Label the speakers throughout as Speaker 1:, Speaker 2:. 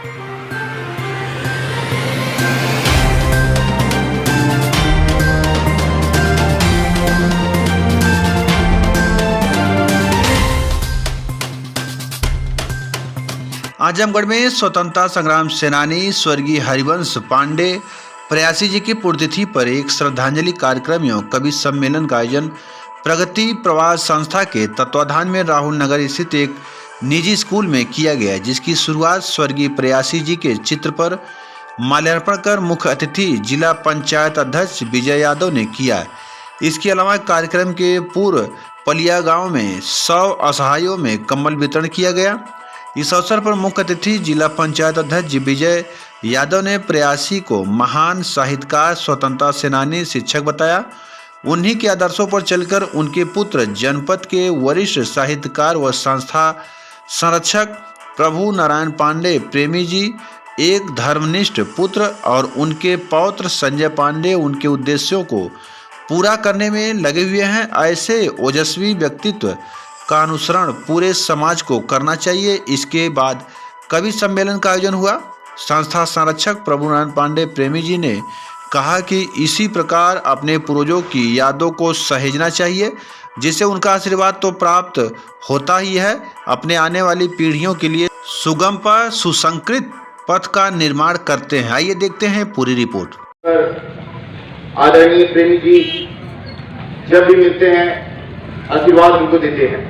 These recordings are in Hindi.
Speaker 1: आजमगढ़ में स्वतंत्रता संग्राम सेनानी स्वर्गीय हरिवंश पांडे प्रयासी जी की पुण्यतिथि पर एक श्रद्धांजलि कार्यक्रम एवं कवि सम्मेलन का आयोजन प्रगति प्रवास संस्था के तत्वाधान में राहुल नगर स्थित एक निजी स्कूल में किया गया, जिसकी शुरुआत स्वर्गीय प्रयासी जी के चित्र पर माल्यार्पण कर मुख्य अतिथि जिला पंचायत अध्यक्ष विजय यादव ने किया। इसके अलावा कार्यक्रम के पूर्व पलिया गांव में 100 असहायों में कंबल वितरण किया गया। इस अवसर पर मुख्य अतिथि जिला पंचायत अध्यक्ष विजय यादव ने प्रयासी को महान साहित्यकार, स्वतंत्रता सेनानी, शिक्षक बताया। उन्हीं के आदर्शों पर चलकर उनके पुत्र जनपद के वरिष्ठ साहित्यकार व संस्था संरक्षक प्रभु नारायण पांडे प्रेमी जी एक धर्मनिष्ठ पुत्र और उनके पौत्र संजय पांडे उनके उद्देश्यों को पूरा करने में लगे हुए हैं। ऐसे ओजस्वी व्यक्तित्व का अनुसरण पूरे समाज को करना चाहिए। इसके बाद कवि सम्मेलन का आयोजन हुआ। संस्था संरक्षक प्रभु नारायण पांडे प्रेमी जी ने कहा कि इसी प्रकार अपने पूर्वजों की यादों को सहेजना चाहिए, जिससे उनका आशीर्वाद तो प्राप्त होता ही है, अपने आने वाली पीढ़ियों के लिए सुगम पर सुसंकृत पथ का निर्माण करते हैं। आइए देखते हैं पूरी रिपोर्ट।
Speaker 2: आदरणीय प्रेमी जी जब भी मिलते हैं आशीर्वाद उनको देते हैं,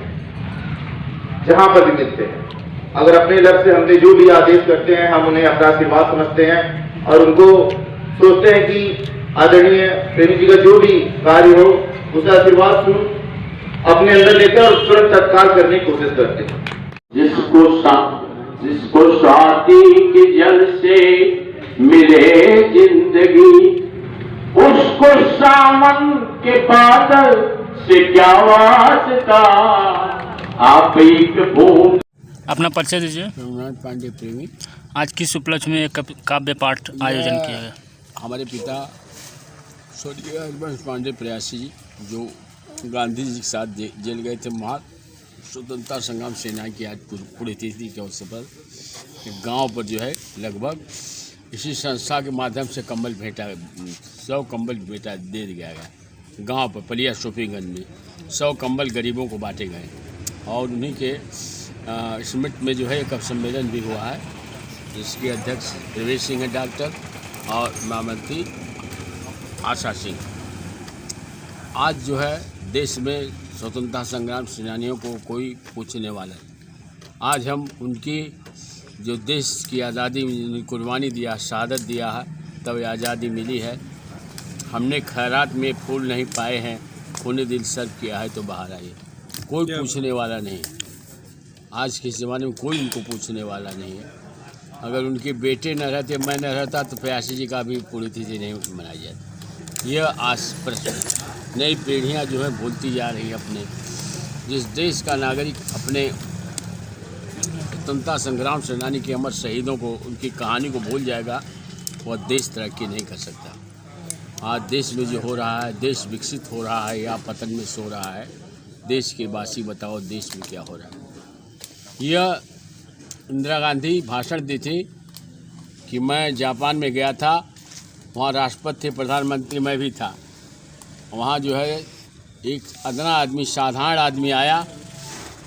Speaker 2: जहां पर भी मिलते हैं। अगर अपने लक्ष्य से हमने जो भी आदेश करते हैं हम उन्हें अपना आशीर्वाद समझते हैं और उनको सोचते हैं कि आदरणीय प्रेमी जी का जो भी कार्य हो उसे आशीर्वाद स्वरूप अपने अंदर लेकर और तुरंत तत्काल करने की कोशिश करते हैं।
Speaker 3: जिसको स्वाति के जल से मिले जिंदगी, उसको सावन के बादल से क्या वास्ता। आप एक बूंद।
Speaker 4: अपना परिचय दीजिए।
Speaker 5: रघुनाथ पांडे प्रेमी।
Speaker 4: आज किस उपलक्ष्य में एक काव्य पाठ आयोजन किया गया?
Speaker 5: हमारे पिता स्वर्गीय हरिवंश पांडे प्रयासी जी जो गांधी जी के साथ जेल गए थे, वहाँ स्वतंत्रता संग्राम सेना की आज पुण्यतिथि के अवसर पर गांव पर जो है लगभग इसी संस्था के माध्यम से कंबल भेंटा 100 कंबल भेंटा दे दिया गया। गांव पर पलिया शोफीगंज में 100 कंबल गरीबों को बांटे गए और उन्हीं के स्मृति में जो है एक सम्मेलन भी हुआ है, जिसके अध्यक्ष प्रवेश सिंह है डॉक्टर और महामंत्री आशा सिंह। आज जो है देश में स्वतंत्रता संग्राम सेनानियों को कोई पूछने वाला नहीं। आज हम उनकी जो देश की आज़ादी में कुर्बानी दिया, शहादत दिया है, तब आज़ादी मिली है। हमने खैरात में फूल नहीं पाए हैं, खून दिल सर्व किया है तो बाहर आइए। कोई पूछने वाला नहीं। आज के ज़माने में कोई उनको पूछने वाला नहीं है। अगर उनके बेटे न रहते, मैं न रहता, तो प्रयासी जी का भी पुण्यतिथि नहीं मनाई जाती। यह प्रश्न नई पीढ़ियां जो है भूलती जा रही है। अपने जिस देश का नागरिक अपने स्वतंत्रता संग्राम सेनानी के अमर शहीदों को, उनकी कहानी को भूल जाएगा, वह देश तरक्की नहीं कर सकता। आज देश में जो हो रहा है, देश विकसित हो रहा है या पतन में सो रहा है, देश के वासी बताओ देश में क्या हो रहा है। यह इंदिरा गांधी भाषण दी थी कि मैं जापान में गया था, वहाँ राष्ट्रपति थे, प्रधानमंत्री मैं भी था। वहाँ जो है एक अदना आदमी, साधारण आदमी आया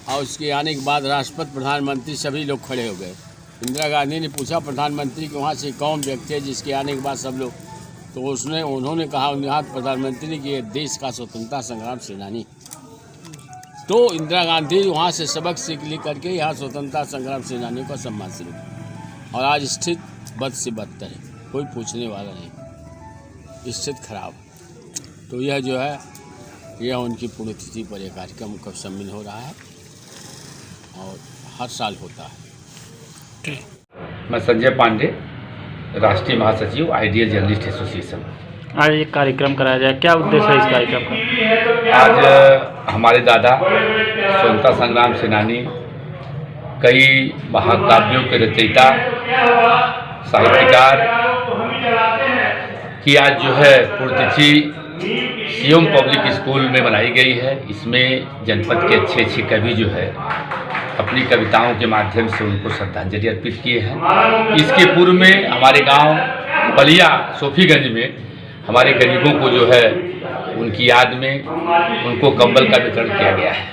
Speaker 5: और उसके आने के बाद राष्ट्रपति, प्रधानमंत्री सभी लोग खड़े हो गए। इंदिरा गांधी ने पूछा प्रधानमंत्री के वहाँ से कौन व्यक्ति है जिसके आने के बाद सब लोग, तो उन्होंने कहा यहाँ प्रधानमंत्री ने कि ये देश का स्वतंत्रता संग्राम सेनानी। तो इंदिरा गांधी वहाँ से सबक सीख ली करके यहाँ स्वतंत्रता संग्राम सेनानियों का सम्मान शुरू किया। और आज स्थिति बद से बदतर है, कोई पूछने वाला नहीं, स्थिति खराब। तो यह जो है यह उनकी पुण्यतिथि पर एक कार्यक्रम का सम्मिलन हो रहा है और हर साल होता है।
Speaker 6: मैं संजय पांडे, राष्ट्रीय महासचिव आइडियल जर्नलिस्ट एसोसिएशन।
Speaker 4: आज एक कार्यक्रम कराया जाए, क्या उद्देश्य है इस कार्यक्रम का?
Speaker 6: आज हमारे दादा स्वतंत्रता संग्राम सेनानी, कई महाकाव्यों के रचयिता, साहित्यकार की आज जो है पुण्यतिथि सीएम पब्लिक स्कूल में मनाई गई है। इसमें जनपद के अच्छे कवि जो है अपनी कविताओं के माध्यम से उनको श्रद्धांजलि अर्पित किए हैं। इसके पूर्व में हमारे गांव बलिया सोफीगंज में हमारे गरीबों को जो है उनकी याद में उनको कंबल का वितरण किया गया है।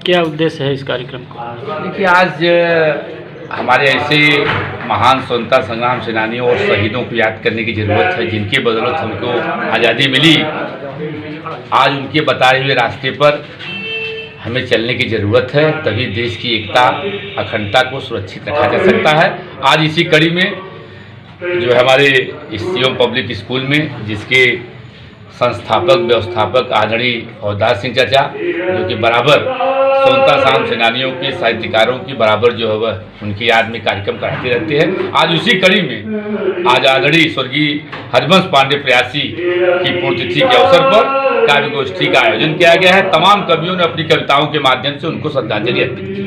Speaker 4: क्या उद्देश्य है इस कार्यक्रम का?
Speaker 6: देखिए, आज हमारे ऐसे महान स्वतंत्रता संग्राम सेनानियों और शहीदों को याद करने की ज़रूरत है जिनके बदौलत हमको आज़ादी मिली। आज उनके बताए हुए रास्ते पर हमें चलने की ज़रूरत है, तभी देश की एकता अखंडता को सुरक्षित रखा जा सकता है। आज इसी कड़ी में जो है हमारे एससीएम पब्लिक स्कूल में, जिसके संस्थापक व्यवस्थापक आदरणीय अवधार सिंह चाचा, जो कि बराबर स्वतंत्रता संग्राम सेनानियों के साहित्यकारों की बराबर जो है वह उनकी याद में कार्यक्रम कराते रहते हैं। आज उसी कड़ी में आज आदरणीय स्वर्गीय हरिवंश पांडे प्रयासी की पुण्यतिथि के अवसर पर काव्य गोष्ठी का आयोजन किया गया है। तमाम कवियों ने अपनी कविताओं के माध्यम से उनको श्रद्धांजलि अर्पित की।